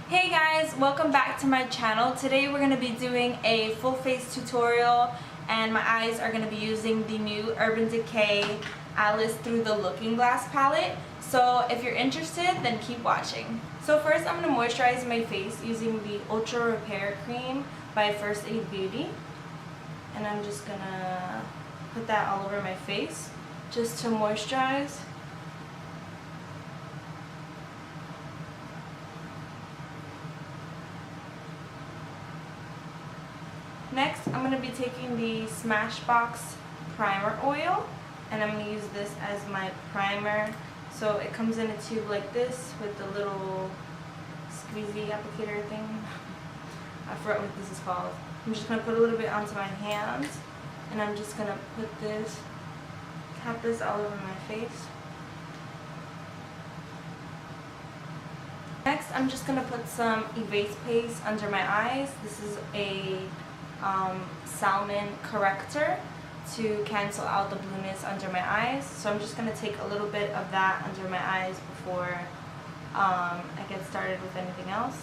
Hey guys, welcome back to my channel. Today we're going to be doing a full face tutorial and my eyes are going to be using the new Urban Decay Alice Through the Looking Glass palette. So if you're interested, then keep watching. So first I'm going to moisturize my face using the Ultra Repair Cream by First Aid Beauty. And I'm just going to put that all over my face just to moisturize. Next, I'm going to be taking the Smashbox Primer Oil, and I'm going to use this as my primer. So it comes in a tube like this with the little squeezy applicator thing. I forgot what this is called. I'm just going to put a little bit onto my hands, and I'm just going to tap this all over my face. Next, I'm just going to put some Erase Paste under my eyes. This is a salmon corrector to cancel out the blueness under my eyes. So I'm just going to take a little bit of that under my eyes before I get started with anything else.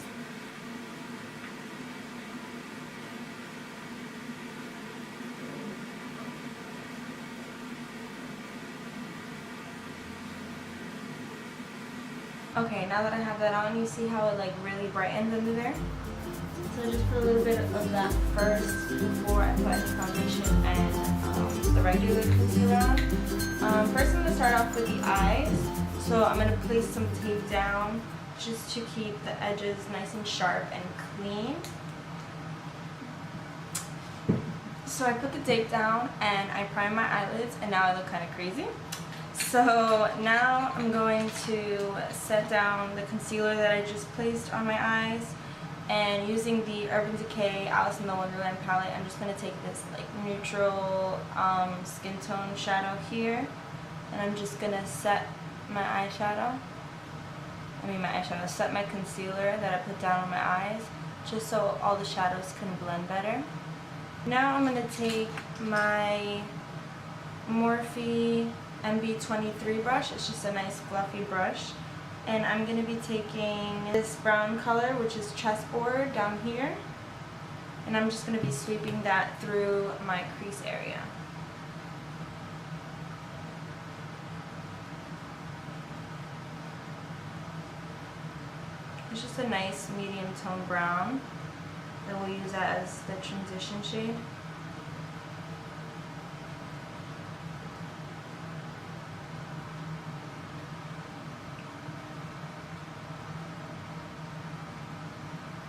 Okay, now that I have that on, you see how it like really brightens under there? So just put a little bit of that first before I put any foundation and the regular concealer on. First I'm going to start off with the eyes. So I'm going to place some tape down just to keep the edges nice and sharp and clean. So I put the tape down and I prime my eyelids, and now I look kind of crazy. So now I'm going to set down the concealer that I just placed on my eyes. And using the Urban Decay Alice in the Wonderland palette, I'm just going to take this like neutral skin tone shadow here, and I'm just going to set my set my concealer that I put down on my eyes, just so all the shadows can blend better. Now I'm going to take my Morphe MB23 brush. It's just a nice fluffy brush. And I'm going to be taking this brown color, which is chessboard, down here. And I'm just going to be sweeping that through my crease area. It's just a nice medium tone brown. Then we'll use that as the transition shade.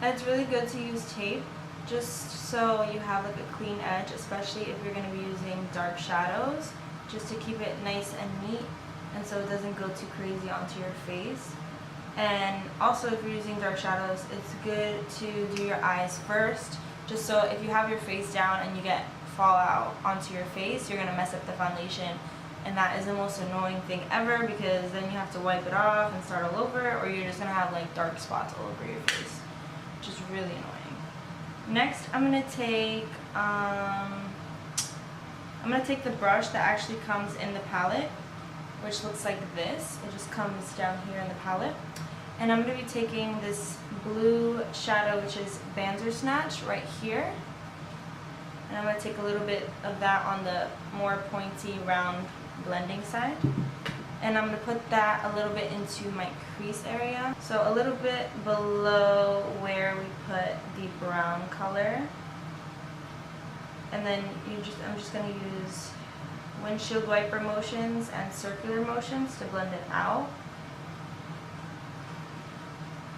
It's really good to use tape just so you have like a clean edge, especially if you're going to be using dark shadows, just to keep it nice and neat and so it doesn't go too crazy onto your face. And also, if you're using dark shadows, it's good to do your eyes first, just so if you have your face down and you get fallout onto your face, you're going to mess up the foundation, and that is the most annoying thing ever, because then you have to wipe it off and start all over, or you're just going to have like dark spots all over your face, which is really annoying. Next, I'm gonna take the brush that actually comes in the palette, which looks like this. It just comes down here in the palette, and I'm gonna be taking this blue shadow, which is Bandersnatch, right here, and I'm gonna take a little bit of that on the more pointy, round blending side. And I'm going to put that a little bit into my crease area. So a little bit below where we put the brown color. And then I'm just going to use windshield wiper motions and circular motions to blend it out.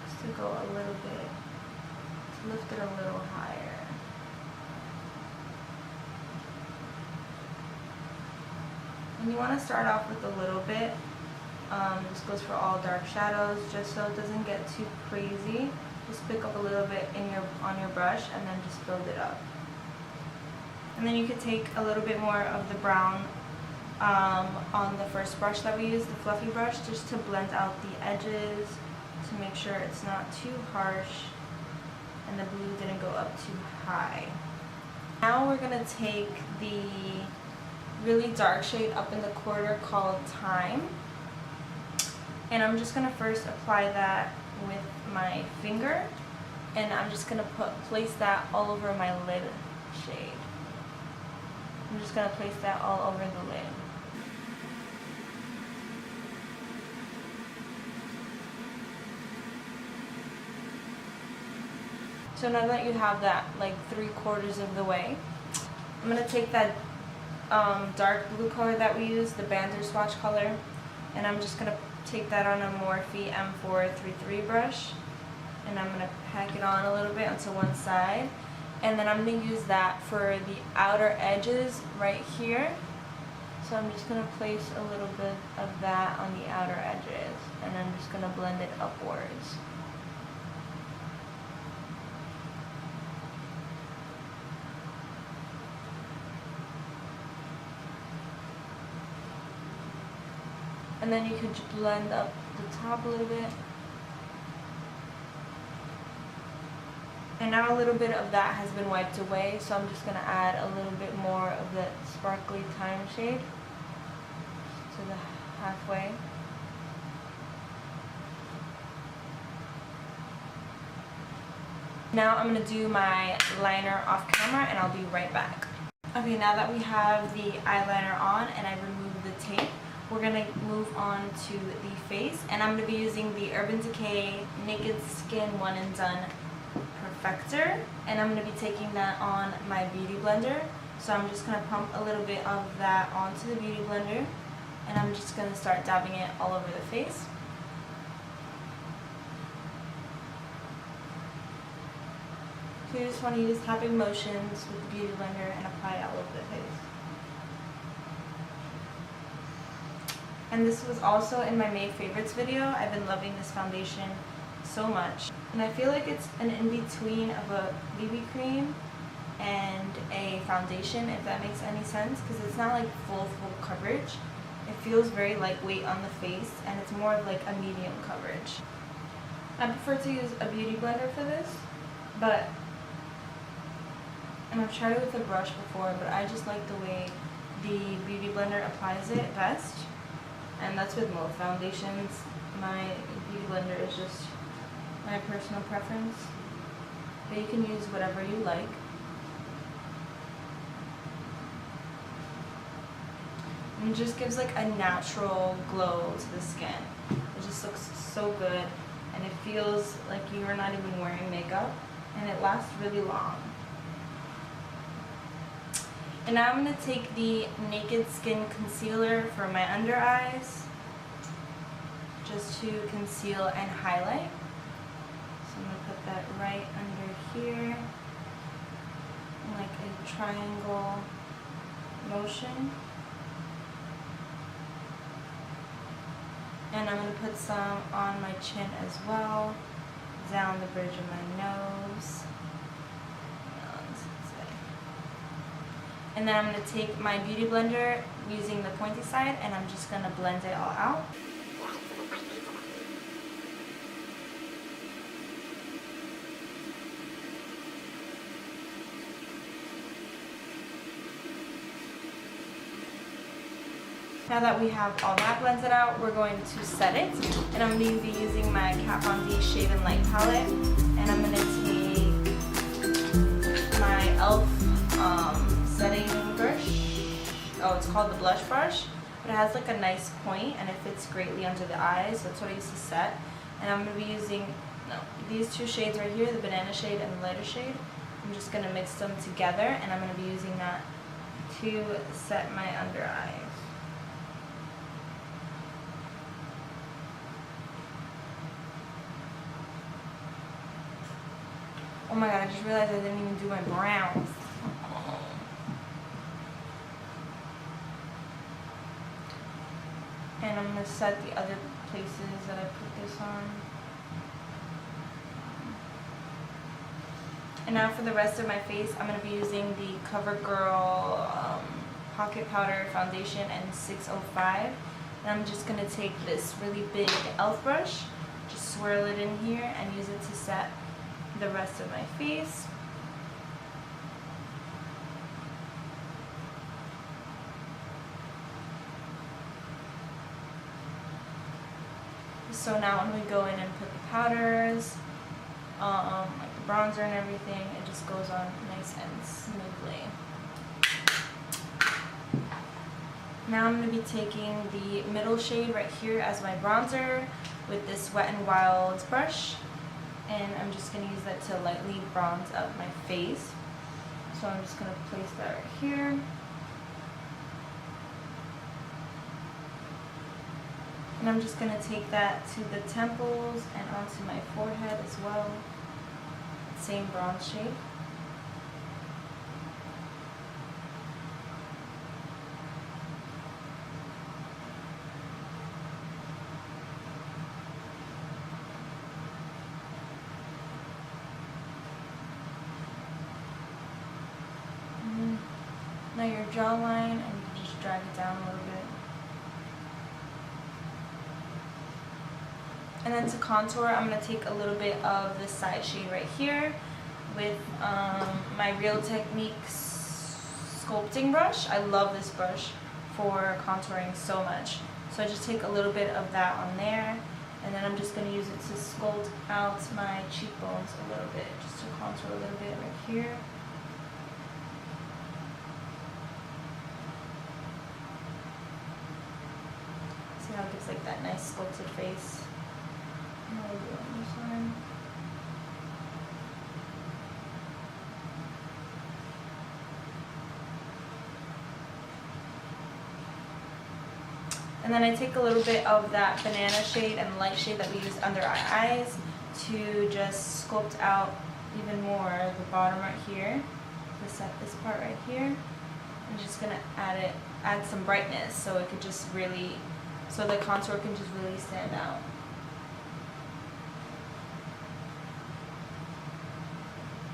Just to go a little bit, to lift it a little higher. And you want to start off with a little bit. This goes for all dark shadows, just so it doesn't get too crazy. Just pick up a little bit on your brush and then just build it up. And then you could take a little bit more of the brown on the first brush that we used, the fluffy brush, just to blend out the edges, to make sure it's not too harsh and the blue didn't go up too high. Now we're going to take the really dark shade up in the corner called Time, and I'm just going to first apply that with my finger, and I'm just going to place that all over my lid shade. I'm just going to place that all over the lid. So now that you have that like 3/4 of the way, I'm going to take that dark blue color that we use, the Banter Swatch color, and I'm just going to take that on a Morphe M433 brush, and I'm going to pack it on a little bit onto one side, and then I'm going to use that for the outer edges right here. So I'm just going to place a little bit of that on the outer edges, and I'm just going to blend it upwards. And then you could blend up the top a little bit. And now a little bit of that has been wiped away, so I'm just going to add a little bit more of the sparkly Time shade to the halfway. Now I'm going to do my liner off camera, and I'll be right back. Okay, now that we have the eyeliner on and I removed the tape, we're going to move on to the face, and I'm going to be using the Urban Decay Naked Skin One and Done Perfector, and I'm going to be taking that on my beauty blender. So I'm just going to pump a little bit of that onto the beauty blender, and I'm just going to start dabbing it all over the face. So you just want to use tapping motions with the beauty blender and apply it all over the face. And this was also in my May Favorites video. I've been loving this foundation so much. And I feel like it's an in-between of a BB cream and a foundation, if that makes any sense, because it's not like full coverage. It feels very lightweight on the face, and it's more of like a medium coverage. I prefer to use a beauty blender for this, and I've tried it with a brush before, but I just like the way the beauty blender applies it best. And that's with most foundations. My beauty blender is just my personal preference, but you can use whatever you like. And it just gives like a natural glow to the skin. It just looks so good, and it feels like you're not even wearing makeup, and it lasts really long. And now I'm going to take the Naked Skin Concealer for my under eyes, just to conceal and highlight. So I'm going to put that right under here, in like a triangle motion. And I'm going to put some on my chin as well, down the bridge of my nose. And then I'm going to take my beauty blender using the pointy side, and I'm just going to blend it all out. Now that we have all that blended out, we're going to set it. And I'm going to be using my Kat Von D Shade and Light palette. And I'm going to take my e.l.f. Setting brush. Oh, it's called the blush brush, but it has like a nice point and it fits greatly under the eyes. So that's what I used to set. And I'm going to be using these two shades right here, the banana shade and the lighter shade. I'm just going to mix them together, and I'm going to be using that to set my under eyes. Oh my god, I just realized I didn't even do my brows. And I'm going to set the other places that I put this on. And now for the rest of my face, I'm going to be using the Covergirl Pocket Powder Foundation in 605. And I'm just going to take this really big e.l.f. brush, just swirl it in here, and use it to set the rest of my face. So now when we go in and put the powders, like the bronzer and everything, it just goes on nice and smoothly. Now I'm going to be taking the middle shade right here as my bronzer with this Wet n Wild brush, and I'm just going to use that to lightly bronze up my face. So I'm just going to place that right here. And I'm just going to take that to the temples and onto my forehead as well. Same bronze shade. Now your jawline, and you can just drag it down a little bit. And then to contour, I'm going to take a little bit of this side shade right here with my Real Techniques sculpting brush. I love this brush for contouring so much. So I just take a little bit of that on there, and then I'm just going to use it to sculpt out my cheekbones a little bit, just to contour a little bit right here. See how it gives like that nice sculpted face. And I'll do it on this one. And then I take a little bit of that banana shade and light shade that we used under our eyes to just sculpt out even more the bottom right here. This part right here. I'm just gonna add some brightness so it could just really, so the contour can just really stand out.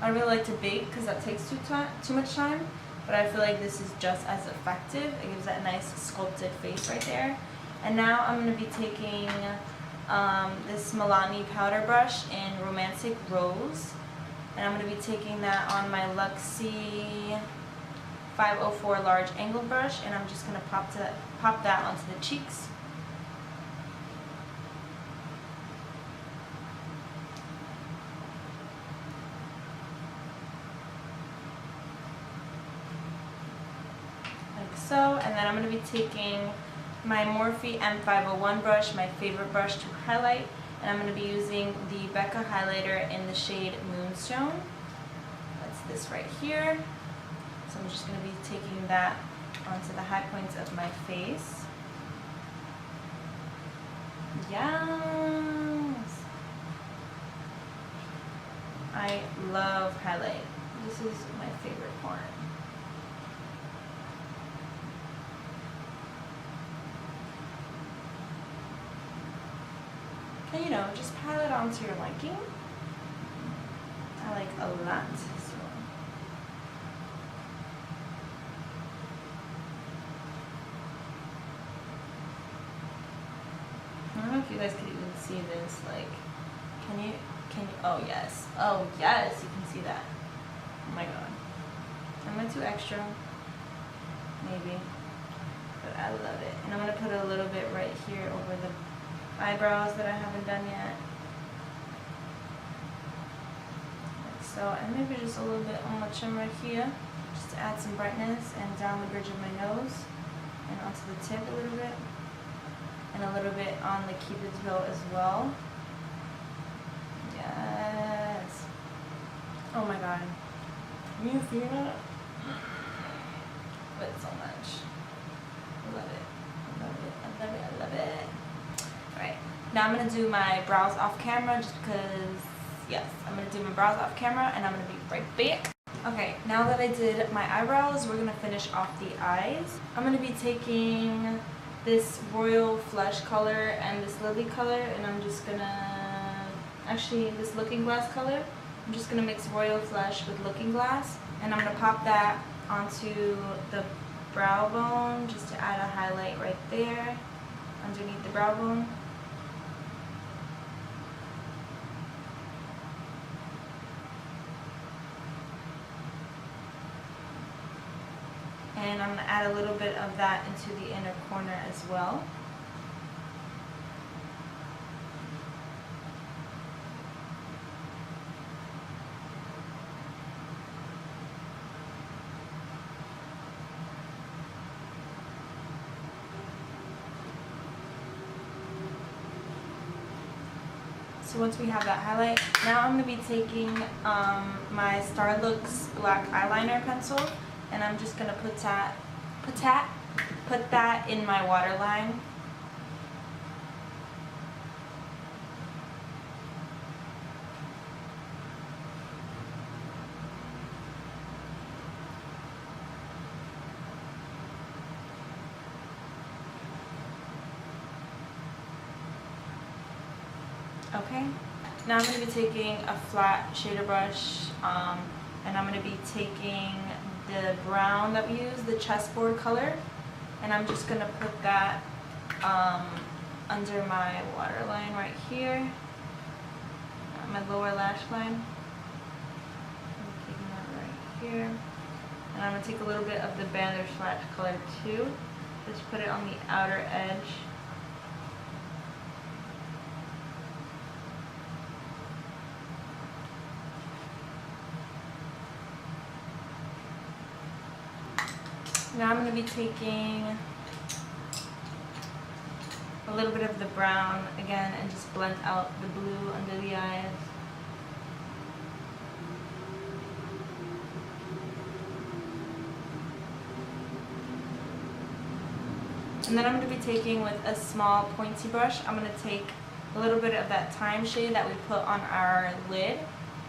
I don't really like to bake because that takes too much time, but I feel like this is just as effective. It gives that nice sculpted face right there. And now I'm going to be taking this Milani powder brush in Romantic Rose, and I'm going to be taking that on my Luxie 504 large angle brush, and I'm just going to pop that onto the cheeks. Like so. And then I'm going to be taking my Morphe M501 brush, my favorite brush to highlight, and I'm going to be using the Becca highlighter in the shade Moonstone. That's this right here. So I'm just going to be taking that onto the high points of my face. Yes! I love highlight. This is my favorite part. And you know, just pile it onto your liking. I like a lot. So. I don't know if you guys can even see this. Like, can you? Oh yes. Oh yes, you can see that. Oh my god. Am I too extra? Maybe. But I love it. And I'm gonna put a little bit right here over the eyebrows that I haven't done yet. Like so, and maybe just a little bit on my chin right here, just to add some brightness, and down the bridge of my nose, and onto the tip a little bit, and a little bit on the Cupid's bow as well. Yes. Oh my god. Can you feel it? But so much. I love it. I love it. I love it. I love it. Alright, now I'm going to do my brows off camera just because, yes, I'm going to do my brows off camera and I'm going to be right back. Okay, now that I did my eyebrows, we're going to finish off the eyes. I'm going to be taking this Royal Flush color and this Lily color, and I'm just going to, actually this Looking Glass color, I'm just going to mix Royal Flush with Looking Glass, and I'm going to pop that onto the brow bone just to add a highlight right there underneath the brow bone. And I'm going to add a little bit of that into the inner corner as well. So once we have that highlight, now I'm going to be taking my Starlooks black eyeliner pencil, and I'm just going to put that in my waterline. Okay, now I'm going to be taking a flat shader brush, and I'm going to be taking the brown that we use, the chessboard color, and I'm just going to put that under my waterline right here, my lower lash line. I'm taking that right here, and I'm going to take a little bit of the Bandersnatch color too, just put it on the outer edge. Now I'm going to be taking a little bit of the brown again and just blend out the blue under the eyes. And then I'm going to be taking, with a small pointy brush, I'm going to take a little bit of that thyme shade that we put on our lid,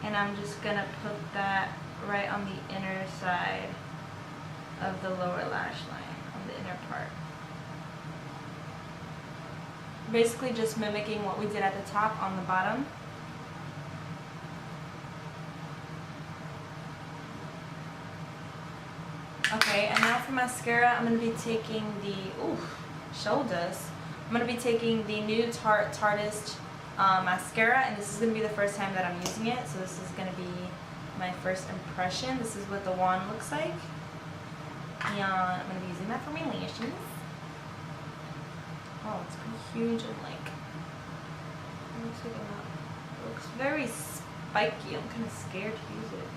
and I'm just going to put that right on the inner side of the lower lash line, on the inner part. Basically just mimicking what we did at the top on the bottom. Okay, and now for mascara, I'm going to be taking the, shoulders. I'm going to be taking the new Tarteist Mascara, and this is going to be the first time that I'm using it, so this is going to be my first impression. This is what the wand looks like. And I'm going to be using that for my lashes. Oh, it's pretty huge and like, it looks very spiky. I'm kind of scared to use it.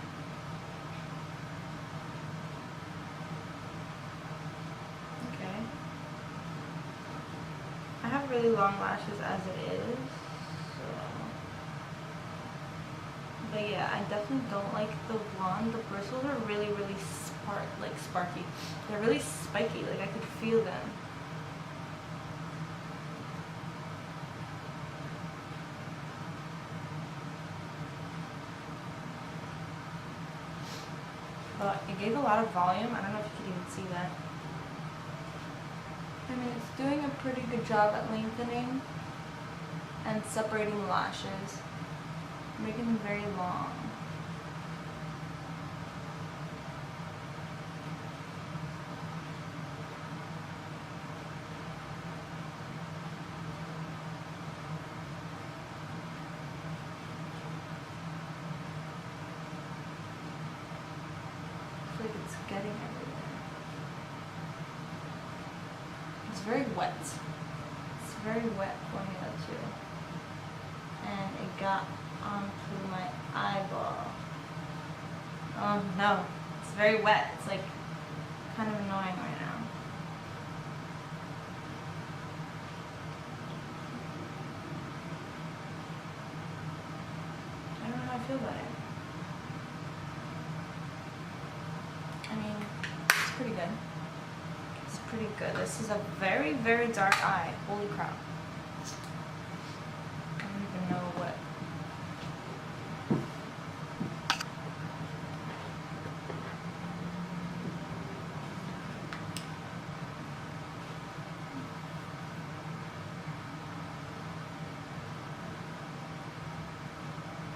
Okay. I have really long lashes as it is, so. But yeah, I definitely don't like the wand. The bristles are really, really sparky. They're really spiky, like I could feel them. But it gave a lot of volume. I don't know if you can even see that. I mean, it's doing a pretty good job at lengthening and separating lashes, making them very long. Like it's getting everywhere. It's very wet. It's very wet formula too. And it got onto my eyeball. Oh no, it's very wet. It's like kind of annoying right now. I don't know how I feel about it. I mean, it's pretty good. It's pretty good. This is a very, very dark eye. Holy crap. I don't even know what.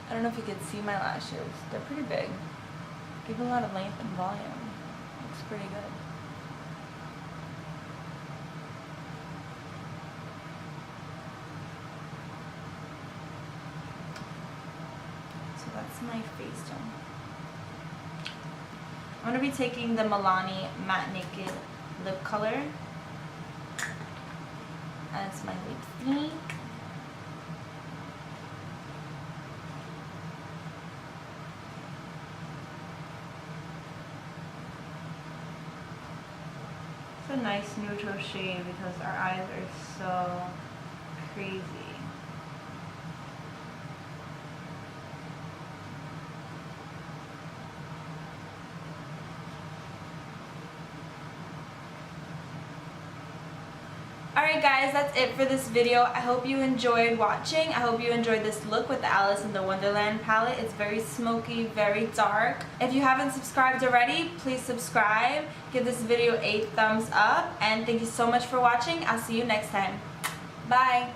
I don't know if you can see my lashes. They're pretty big. Give a lot of length and volume. Looks pretty good. So that's my face tone. I'm going to be taking the Milani Matte Naked Lip Color as my lipstick. A nice neutral shade because our eyes are so crazy. Alright guys, that's it for this video. I hope you enjoyed watching. I hope you enjoyed this look with the Alice in the Wonderland palette. It's very smoky, very dark. If you haven't subscribed already, please subscribe. Give this video a thumbs up. And thank you so much for watching. I'll see you next time. Bye!